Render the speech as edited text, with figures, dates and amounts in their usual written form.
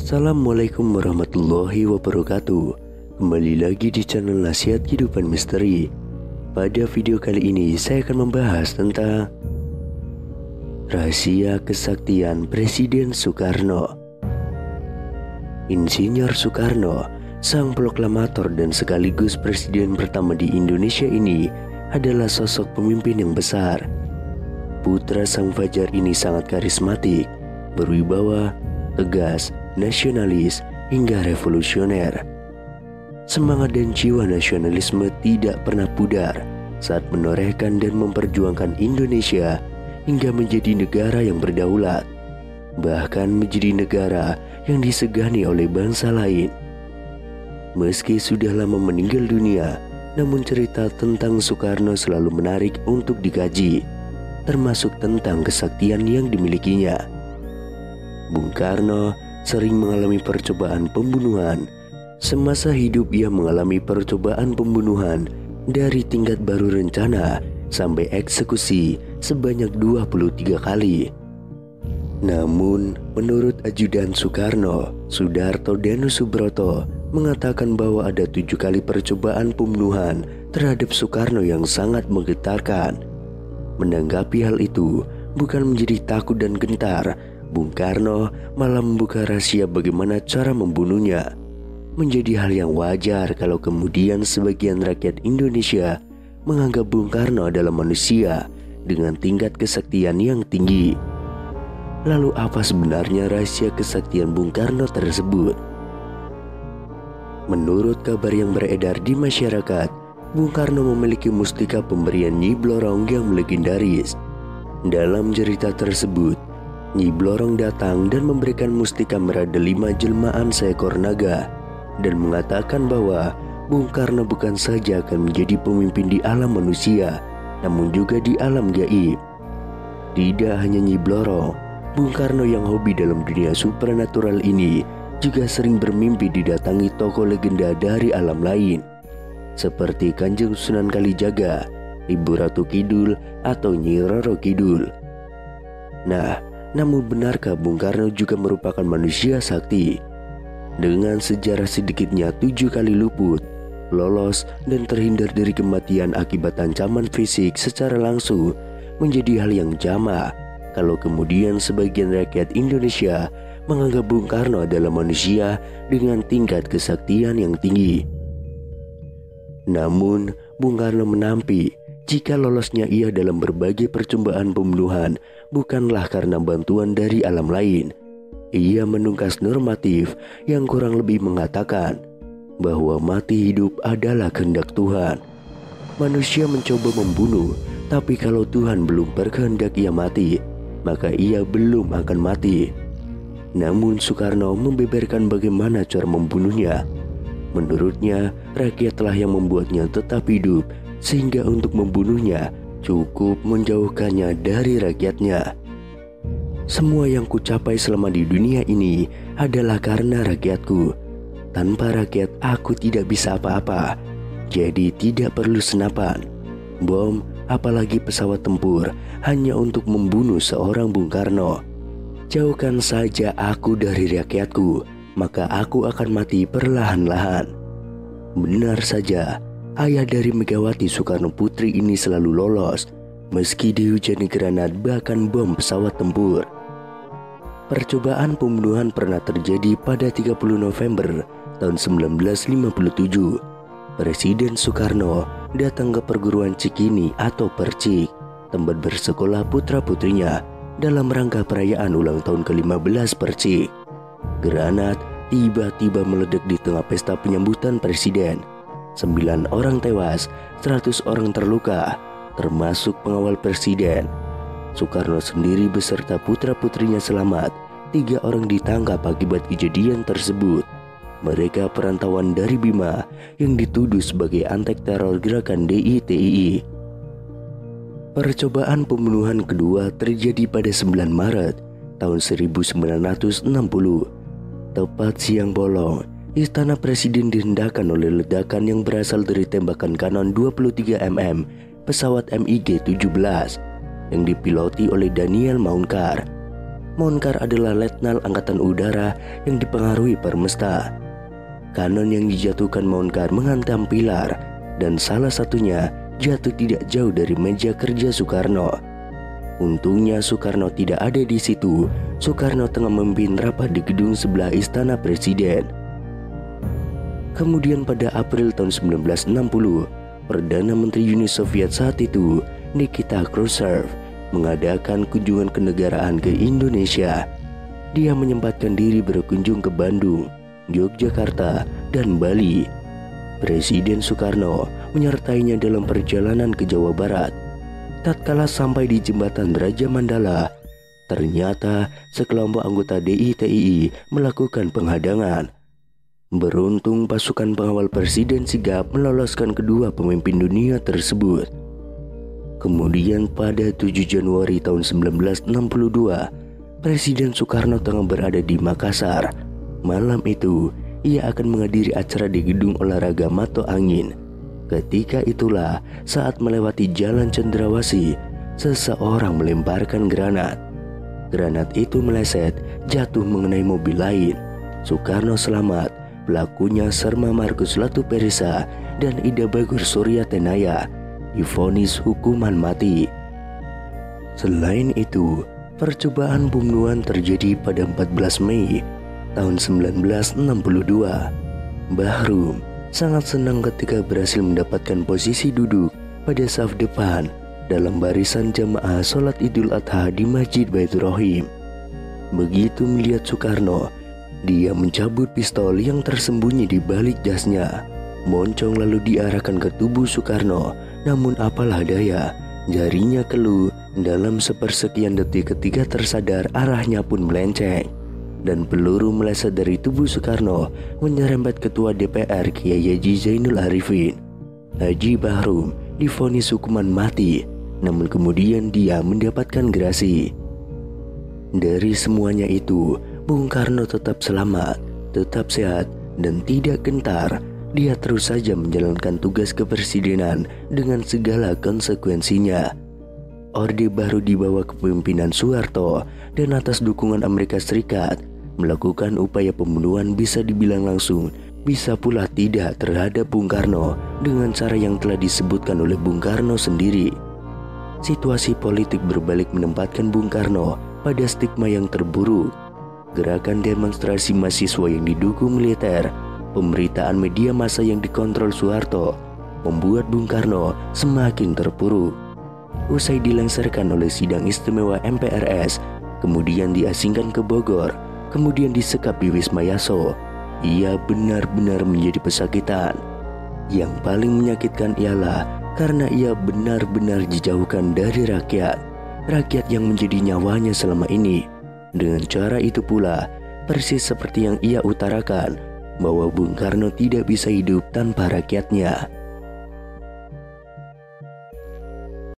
Assalamualaikum warahmatullahi wabarakatuh. Kembali lagi di channel Nasihat Kehidupan Misteri. Pada video kali ini saya akan membahas tentang rahasia kesaktian Presiden Soekarno. Insinyur Soekarno, sang proklamator dan sekaligus presiden pertama di Indonesia ini, adalah sosok pemimpin yang besar. Putra sang fajar ini sangat karismatik, berwibawa, tegas, nasionalis, hingga revolusioner. Semangat dan jiwa nasionalisme tidak pernah pudar saat menorehkan dan memperjuangkan Indonesia hingga menjadi negara yang berdaulat, bahkan menjadi negara yang disegani oleh bangsa lain. Meski sudah lama meninggal dunia, namun cerita tentang Soekarno selalu menarik untuk dikaji, termasuk tentang kesaktian yang dimilikinya. Bung Karno sering mengalami percobaan pembunuhan. Semasa hidup ia mengalami percobaan pembunuhan dari tingkat baru rencana sampai eksekusi sebanyak 23 kali. Namun, menurut ajudan Soekarno, Sudarto Danusubroto, mengatakan bahwa ada 7 kali percobaan pembunuhan terhadap Soekarno yang sangat menggetarkan. Menanggapi hal itu, bukan menjadi takut dan gentar, Bung Karno malah membuka rahasia bagaimana cara membunuhnya. Menjadi hal yang wajar kalau kemudian sebagian rakyat Indonesia menganggap Bung Karno adalah manusia dengan tingkat kesaktian yang tinggi. Lalu apa sebenarnya rahasia kesaktian Bung Karno tersebut? Menurut kabar yang beredar di masyarakat, Bung Karno memiliki mustika pemberian Nyi Blorong yang legendaris. Dalam cerita tersebut, Nyi Blorong datang dan memberikan mustika merah delima jelmaan seekor naga dan mengatakan bahwa Bung Karno bukan saja akan menjadi pemimpin di alam manusia, namun juga di alam gaib. Tidak hanya Nyi Blorong, Bung Karno yang hobi dalam dunia supernatural ini juga sering bermimpi didatangi tokoh legenda dari alam lain, seperti Kanjeng Sunan Kalijaga, Ibu Ratu Kidul, atau Nyi Roro Kidul. Nah, namun benarkah Bung Karno juga merupakan manusia sakti? Dengan sejarah sedikitnya 7 kali luput, lolos, dan terhindar dari kematian akibat ancaman fisik secara langsung, menjadi hal yang jamak kalau kemudian sebagian rakyat Indonesia menganggap Bung Karno adalah manusia dengan tingkat kesaktian yang tinggi. Namun, Bung Karno menampi jika lolosnya ia dalam berbagai percobaan pembunuhan bukanlah karena bantuan dari alam lain. Ia menungkas normatif yang kurang lebih mengatakan bahwa mati hidup adalah kehendak Tuhan. Manusia mencoba membunuh, tapi kalau Tuhan belum berkehendak ia mati, maka ia belum akan mati. Namun Soekarno membeberkan bagaimana cara membunuhnya. Menurutnya, rakyatlah yang membuatnya tetap hidup, sehingga untuk membunuhnya cukup menjauhkannya dari rakyatnya. Semua yang kucapai selama di dunia ini adalah karena rakyatku. Tanpa rakyat aku tidak bisa apa-apa. Jadi tidak perlu senapan, bom, apalagi pesawat tempur hanya untuk membunuh seorang Bung Karno. Jauhkan saja aku dari rakyatku, maka aku akan mati perlahan-lahan. Benar saja, ayah dari Megawati Soekarno Putri ini selalu lolos, meski dihujani granat bahkan bom pesawat tempur. Percobaan pembunuhan pernah terjadi pada 30 November tahun 1957. Presiden Soekarno datang ke perguruan Cikini atau Percik, tempat bersekolah putra-putrinya, dalam rangka perayaan ulang tahun ke-15 Percik. Granat tiba-tiba meledak di tengah pesta penyambutan presiden. 9 orang tewas, 100 orang terluka, termasuk pengawal presiden. Soekarno sendiri beserta putra-putrinya selamat. 3 orang ditangkap akibat kejadian tersebut. Mereka perantauan dari Bima yang dituduh sebagai antek teror gerakan DITII. Percobaan pembunuhan kedua terjadi pada 9 Maret tahun 1960. Tepat siang bolong, Istana Presiden dihendakkan oleh ledakan yang berasal dari tembakan kanon 23 mm pesawat MiG-17 yang dipiloti oleh Daniel Maunkar. Monclar adalah letnan angkatan udara yang dipengaruhi Permesta. Kanon yang dijatuhkan Monclar menghantam pilar, dan salah satunya jatuh tidak jauh dari meja kerja Soekarno. Untungnya Soekarno tidak ada di situ. Soekarno tengah memimpin rapat di gedung sebelah Istana Presiden. Kemudian pada April tahun 1960, Perdana Menteri Uni Soviet saat itu, Nikita Khrushchev, mengadakan kunjungan kenegaraan ke Indonesia. Dia menyempatkan diri berkunjung ke Bandung, Yogyakarta, dan Bali. Presiden Soekarno menyertainya dalam perjalanan ke Jawa Barat. Tatkala sampai di jembatan Raja Mandala, ternyata sekelompok anggota DITII melakukan penghadangan. Beruntung pasukan pengawal presiden sigap meloloskan kedua pemimpin dunia tersebut. Kemudian pada 7 Januari tahun 1962, Presiden Soekarno tengah berada di Makassar. Malam itu, ia akan menghadiri acara di gedung olahraga Mato Angin. Ketika itulah saat melewati Jalan Cendrawasih, seseorang melemparkan granat. Granat itu meleset, jatuh mengenai mobil lain. Soekarno selamat. Pelakunya Serma Markus Latuperisa dan Ida Bagur Surya Tenaya divonis hukuman mati. Selain itu, percobaan pembunuhan terjadi pada 14 Mei tahun 1962. Bahrum sangat senang ketika berhasil mendapatkan posisi duduk pada saf depan dalam barisan jamaah sholat Idul Adha di Masjid Baitur Rahim. Begitu melihat Soekarno, dia mencabut pistol yang tersembunyi di balik jasnya. Moncong lalu diarahkan ke tubuh Soekarno, namun apalah daya, jarinya keluh. Dalam sepersekian detik ketika tersadar, arahnya pun melenceng, dan peluru meleset dari tubuh Soekarno menyerempet Ketua DPR Kiai Haji Zainul Arifin. Haji Bahrum divonis hukuman mati, namun kemudian dia mendapatkan gerasi. Dari semuanya itu, Bung Karno tetap selamat, tetap sehat, dan tidak gentar. Dia terus saja menjalankan tugas kepresidenan dengan segala konsekuensinya. Orde Baru di bawah kepemimpinan Soeharto dan atas dukungan Amerika Serikat melakukan upaya pembunuhan, bisa dibilang langsung, bisa pula tidak, terhadap Bung Karno dengan cara yang telah disebutkan oleh Bung Karno sendiri. Situasi politik berbalik menempatkan Bung Karno pada stigma yang terburuk. Gerakan demonstrasi mahasiswa yang didukung militer, pemberitaan media massa yang dikontrol Soeharto, membuat Bung Karno semakin terpuruk. Usai dilengsarkan oleh sidang istimewa MPRS, kemudian diasingkan ke Bogor, kemudian disekap di Wisma Yaso, ia benar-benar menjadi pesakitan. Yang paling menyakitkan ialah karena ia benar-benar dijauhkan dari rakyat yang menjadi nyawanya selama ini. Dengan cara itu pula, persis seperti yang ia utarakan, bahwa Bung Karno tidak bisa hidup tanpa rakyatnya.